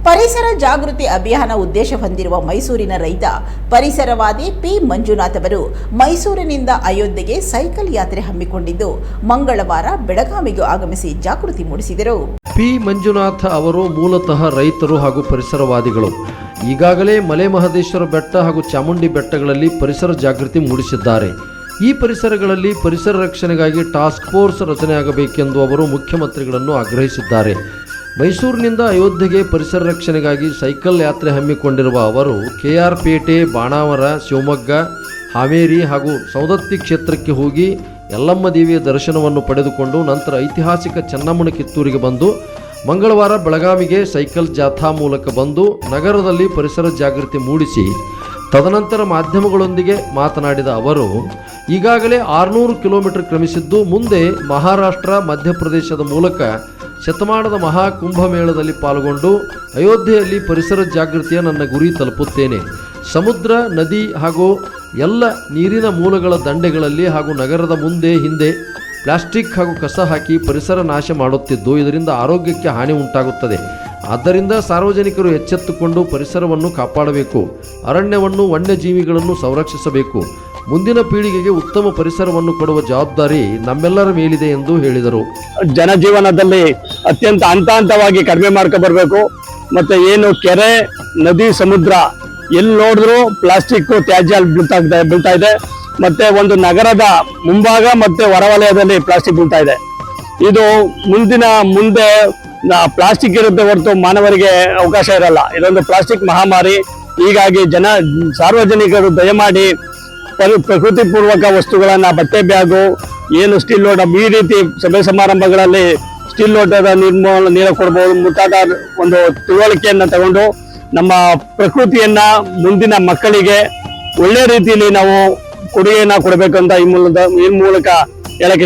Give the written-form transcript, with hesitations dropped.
ಪರಿಸರ ಜಾಗೃತಿ ಅಭಿಯಾನ ಉದ್ದೇಶ ಹೊಂದಿರುವ ಮೈಸೂರಿನ ರೈತ ಪರಿಸರವಾದಿ ಪಿ ಮಂಜುನಾಥ್ ಅವರು ಮೈಸೂರಿನಿಂದ ಅಯೋಧ್ಯೆಗೆ ಸೈಕಲ್ ಯಾತ್ರೆ ಹಮ್ಮಿಕೊಂಡಿದ್ದು ಮಂಗಳವಾರ ಬೆಳಗಾವಿಗೆ ಆಗಮಿಸಿ ಜಾಗೃತಿ ಮೂಡಿಸಿದರು. ಪಿ ಮಂಜುನಾಥ್ ಅವರು ಮೂಲತಃ ರೈತರು ಹಾಗೂ ಪರಿಸರವಾದಿಗಳು. ಈಗಾಗಲೇ ಮಲೆ ಮಹದೇಶ್ವರ ಬೆಟ್ಟ ಹಾಗೂ ಚಾಮುಂಡಿ ಬೆಟ್ಟಗಳಲ್ಲಿ ಪರಿಸರ ಜಾಗೃತಿ ಮೂಡಿಸಿದ್ದಾರೆ. ಈ ಪರಿಸರಗಳಲ್ಲಿ ಪರಿಸರ ರಕ್ಷಣೆಗಾಗಿ ಟಾಸ್ಕ್ ಫೋರ್ಸ್ ರಚನೆಯಾಗಬೇಕೆಂದು ಅವರು ಮುಖ್ಯಮಂತ್ರಿಗಳನ್ನು ಆಗ್ರಹಿಸಿದ್ದಾರೆ. ಮೈಸೂರಿನಿಂದ ಅಯೋಧ್ಯೆಗೆ ಪರಿಸರ ರಕ್ಷಣೆಗಾಗಿ ಸೈಕಲ್ ಯಾತ್ರೆ ಹಮ್ಮಿಕೊಂಡಿರುವ ಅವರು KR ಪೇಟೆ, ಬಾಣಾವರ, ಶಿವಮೊಗ್ಗ, ಹಾವೇರಿ ಹಾಗೂ ಸೌದತ್ತಿ ಕ್ಷೇತ್ರಕ್ಕೆ ಹೋಗಿ ಯಲ್ಲಮ್ಮ ದೇವಿಯ ದರ್ಶನವನ್ನು ಪಡೆದುಕೊಂಡು ನಂತರ ಐತಿಹಾಸಿಕ ಚೆನ್ನಮ್ಮನ ಕಿತ್ತೂರಿಗೆ ಬಂದು ಮಂಗಳವಾರ ಬೆಳಗಾವಿಗೆ ಸೈಕಲ್ ಜಾಥಾ ಮೂಲಕ ಬಂದು ನಗರದಲ್ಲಿ ಪರಿಸರ ಜಾಗೃತಿ ಮೂಡಿಸಿ ತದನಂತರ ಮಾಧ್ಯಮಗಳೊಂದಿಗೆ ಮಾತನಾಡಿದ ಅವರು ಈಗಾಗಲೇ 600 ಕಿಲೋಮೀಟರ್ ಕ್ರಮಿಸಿದ್ದು ಮುಂದೆ ಮಹಾರಾಷ್ಟ್ರ, ಮಧ್ಯಪ್ರದೇಶದ ಮೂಲಕ ಶತಮಾನದ ಮಹಾಕುಂಭಮೇಳದಲ್ಲಿ ಪಾಲ್ಗೊಂಡು ಅಯೋಧ್ಯೆಯಲ್ಲಿ ಪರಿಸರ ಜಾಗೃತಿಯ ನನ್ನ ಗುರಿ ತಲುಪುತ್ತೇನೆ. ಸಮುದ್ರ, ನದಿ ಹಾಗೂ ಎಲ್ಲ ನೀರಿನ ಮೂಲಗಳ ದಂಡೆಗಳಲ್ಲಿ ಹಾಗೂ ನಗರದ ಮುಂದೆ ಹಿಂದೆ ಪ್ಲಾಸ್ಟಿಕ್ ಹಾಗೂ ಕಸ ಹಾಕಿ ಪರಿಸರ ನಾಶ ಮಾಡುತ್ತಿದ್ದು ಇದರಿಂದ ಆರೋಗ್ಯಕ್ಕೆ ಹಾನಿ ಉಂಟಾಗುತ್ತದೆ. ಆದ್ದರಿಂದ ಸಾರ್ವಜನಿಕರು ಎಚ್ಚೆತ್ತುಕೊಂಡು ಪರಿಸರವನ್ನು ಕಾಪಾಡಬೇಕು. ಅರಣ್ಯವನ್ನು, ವನ್ಯಜೀವಿಗಳನ್ನು ಸಂರಕ್ಷಿಸಬೇಕು. ಮುಂದಿನ ಪೀಳಿಗೆಗೆ ಉತ್ತಮ ಪರಿಸರವನ್ನು ಕೊಡುವ ಜವಾಬ್ದಾರಿ ನಮ್ಮೆಲ್ಲರ ಮೇಲಿದೆ ಎಂದು ಹೇಳಿದರು. ಜನಜೀವನದಲ್ಲಿ ಅತ್ಯಂತ ಹಂತವಾಗಿ ಕಡಿಮೆ ಮಾಡ್ಕೊಬರ್ಬೇಕು. ಮತ್ತೆ ಏನು ಕೆರೆ, ನದಿ, ಸಮುದ್ರ ಎಲ್ಲಿ ನೋಡಿದ್ರು ಪ್ಲಾಸ್ಟಿಕ್ ತ್ಯಾಜ್ಯ ಬೀಳ್ತಾ ಇದೆ. ಮತ್ತೆ ಒಂದು ನಗರದ ಮುಂಭಾಗ ಮತ್ತೆ ಹೊರವಲಯದಲ್ಲಿ ಪ್ಲಾಸ್ಟಿಕ್ ಬೀಳ್ತಾ ಇದೆ. ಇದು ಮುಂದೆ ಪ್ಲಾಸ್ಟಿಕ್ ಇರುತ್ತೆ ಹೊರತು ಮಾನವರಿಗೆ ಅವಕಾಶ ಇರಲ್ಲ. ಇದೊಂದು ಪ್ಲಾಸ್ಟಿಕ್ ಮಹಾಮಾರಿ. ಹೀಗಾಗಿ ಸಾರ್ವಜನಿಕರು ದಯಮಾಡಿ ಪ್ರಕೃತಿ ಪೂರ್ವಕ ವಸ್ತುಗಳನ್ನ, ಬಟ್ಟೆ ಬ್ಯಾಗು, ಏನು ಸ್ಟೀಲ್ ಲೋಟ, ಈ ರೀತಿ ಸಭೆ ಸಮಾರಂಭಗಳಲ್ಲಿ ಸ್ಟೀಲ್ ಲೋಟದ ನೀರು ಕೊಡಬಹುದು ಮುಂತಾದ ಒಂದು ತಿಳುವಳಿಕೆಯನ್ನ ತಗೊಂಡು ನಮ್ಮ ಪ್ರಕೃತಿಯನ್ನ ಮುಂದಿನ ಮಕ್ಕಳಿಗೆ ಒಳ್ಳೆ ರೀತಿಯಲ್ಲಿ ನಾವು ಕೊಡುಗೆಯನ್ನ ಕೊಡಬೇಕಂತ ಈ ಮೂಲಕ ಹೇಳಕ್ಕೆ